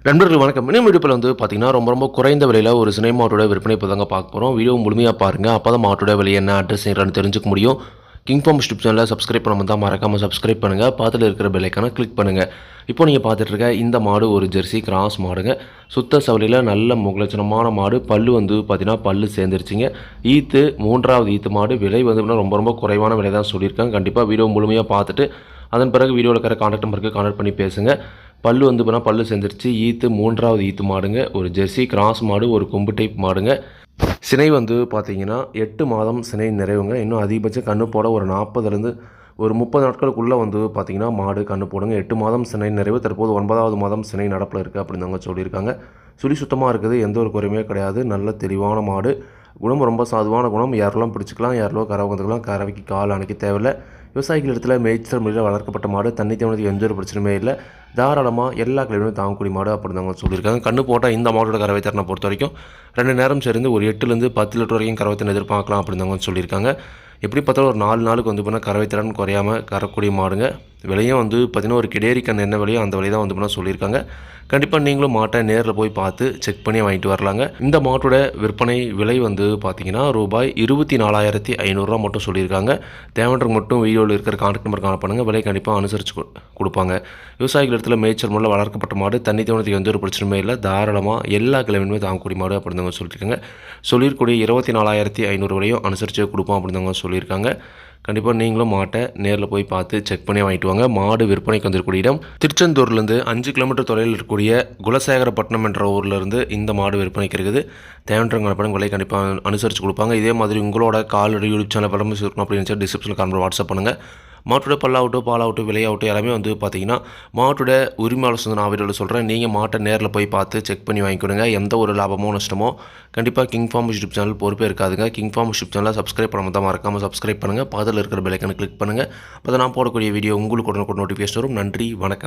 நண்பர்கள் வணக்கம். இன்னும் வீடியோவில் பார்த்தீங்கன்னா, ரொம்ப குறைந்த விலையில ஒரு சினை மாட்டோட விற்பனை இப்போ தாங்க பார்க்க போறோம். வீடியோ முழுமையா பாருங்க. அப்பதான் மாட்டோட விலை என்ன, அட்ரஸ் என்னன்னு தெரிஞ்சுக்க முடியும். கிங் ஃபார்ம் யூடியூப் சேனலை சப்ஸ்கிரைப் பண்ணாம தான் மறக்காம சப்ஸ்கிரைப் பண்ணுங்க. பக்கத்துல இருக்கிற பெல் ஐகானை கிளிக் பண்ணுங்க. இப்போ நீங்க பார்த்துட்டு இருக்க இந்த மாடு ஒரு ஜெர்சி கிராஸ் மாடுங்க. சுத்த சவலில நல்ல முகலட்சணமான மாடு. பல்லு பார்த்தீங்கன்னா பல்லு சேர்ந்துருச்சுங்க. ஈத்து 3வது ஈத்து மாடு. விலை ரொம்ப குறைவான விலை தான் சொல்லியிருக்காங்க. கண்டிப்பாக வீடியோ முழுமையாக பார்த்துட்டு அதன் பிறகு வீடியோவில் இருக்கிற கான்டாக்ட் நம்பருக்கு கான்டாக்ட் பண்ணி பேசுங்க. பல்லு பல்லு சேர்ந்துருச்சு. ஈத்து 3வது ஈத்து மாடுங்க. ஒரு ஜெர்சி கிராஸ் மாடு, ஒரு கொம்பு டைப் மாடுங்க. சினை பார்த்தீங்கன்னா 8 மாதம் சினை நிறைவுங்க. இன்னும் அதிகபட்சம் கன்று போட ஒரு 40லேருந்து ஒரு 30 நாட்களுக்குள்ளே பார்த்தீங்கன்னா மாடு கன்று போடுங்க. 8 மாதம் சினை நிறைவு. தற்போது 9வது மாதம் சினை நடப்பில் இருக்குது அப்படின்னு தாங்க சொல்லியிருக்காங்க. சுழி சுத்தமாக இருக்குது, எந்த ஒரு குறையுமே கிடையாது. நல்ல தெளிவான மாடு. குணம் ரொம்ப சாதுவான குணம். யாரெல்லாம் பிடிச்சிக்கலாம், யாரெல்லாம் கறவை வந்துக்கலாம். கறவைக்கு கால் அணைக்க தேவையில்லை. விவசாயிகள் இடத்துல மேய்ச்சல் முறையில் வளர்க்கப்பட்ட மாடு. தண்ணி தேவனத்துக்கு எந்த ஒரு பிரச்சனையுமே இல்லை. தாராளமாக எல்லா கிளைமையும் தாங்கக்கூடிய மாடு அப்படின்னு தாங்க சொல்லியிருக்காங்க. கண்ணு போட்டால் இந்த மாடோட கறவை திறனை பொறுத்த வரைக்கும் 2 நேரம் சேர்ந்து ஒரு 8லேருந்து 10 லிட்டர் வரைக்கும் கறவை திறன் எதிர்பார்க்கலாம் அப்படின்னு தாங்க சொல்லியிருக்காங்க. எப்படி பார்த்தாலும் ஒரு 4 நாளுக்கு பார்த்தீங்கன்னா கறவை திறன் குறையாமல் கறக்கூடிய மாடுங்க. விலையும் பார்த்தீங்கன்னா ஒரு கிடேரி கண் என்ன விலையோ அந்த விலை தான் பார்த்தீங்கன்னா சொல்லியிருக்காங்க. கண்டிப்பாக நீங்களும் மாட்டை நேரில் போய் பார்த்து செக் பண்ணி வாங்கிட்டு வரலாங்க. இந்த மாட்டோட விற்பனை விலை பார்த்தீங்கன்னா ரூபாய் 24,500 மட்டும் சொல்லியிருக்காங்க. தேவைன்றவங்க மட்டும் வீடியோவில் இருக்கிற கான்டாக்ட் நம்பர் கால் பண்ணுங்கள். விலை கண்டிப்பாக அனுசரித்து கொடுப்பாங்க. விவசாயிகள் இடத்துல மேய்ச்சல் முறையில் வளர்க்கப்பட்ட மாடு. தண்ணி தேவனத்துக்கு எந்த ஒரு பிரச்சனையுமே இல்லை. தாராளமாக எல்லா கிழமையுமே தாங்கக்கூடிய மாடு அப்படின்னு சொல்லியிருக்காங்க. சொல்லியிருக்கூடிய 24,500 விலையும் அனுசரித்து கொடுப்போம் அப்படின்னு சொல்லியிருக்காங்க. கண்டிப்பாக நீங்களும் மாட்டை நேரில் போய் பார்த்து செக் பண்ணி வாங்கிட்டு வாங்க. மாடு விற்பனைக்கு வந்திருக்கூடிய இடம் திருச்செந்தூர்லேருந்து 5 கிலோமீட்டர் தொலைவில் இருக்கக்கூடிய குலசேகரப்பட்டினம் என்ற ஊர்லேருந்து இந்த மாடு விற்பனைக்கு இருக்குது. தேவையான படம் விலை கண்டிப்பாக அனுசரித்து கொடுப்பாங்க. இதே மாதிரி உங்களோட கால்நடை யூடியூப் சேனல் படம் இருக்கணும் அப்படின்னு டிஸ்கிரிப்ஷனில் காரணம் வாட்ஸ்அப் பண்ணுங்கள். மாட்டோட பல்லாகட்டும் பாலாகட்டும் விலையாகட்டும் எல்லாமே பார்த்தீங்கன்னா மாட்டோட உரிமையாளர் சொந்த நான் வீடியோவில் சொல்கிறேன். நீங்கள் மாட்டை நேரில் போய் பார்த்து செக் பண்ணி வாங்கிக்கொடுங்க. எந்த ஒரு லாபமோ நஷ்டமோ கண்டிப்பாக கிங் ஃபார்ம் யூடியூப் சேனல் பொறுப்பே இருக்காதுங்க. கிங் ஃபார்ம் யூடியூப் சேனலை சப்ஸ்கிரைப் பண்ணாமல் தான் மறக்காமல் சப்ஸ்கிரைப் பண்ணுங்கள். பக்கத்தில் இருக்கிற பெல் ஐகானை கிளிக் பண்ணுங்கள். அப்போ நான் போடக்கூடிய வீடியோ உங்களுக்கு உடனுக்குடன் நோட்டிஃபிகேஷன் வரும். நன்றி, வணக்கம்.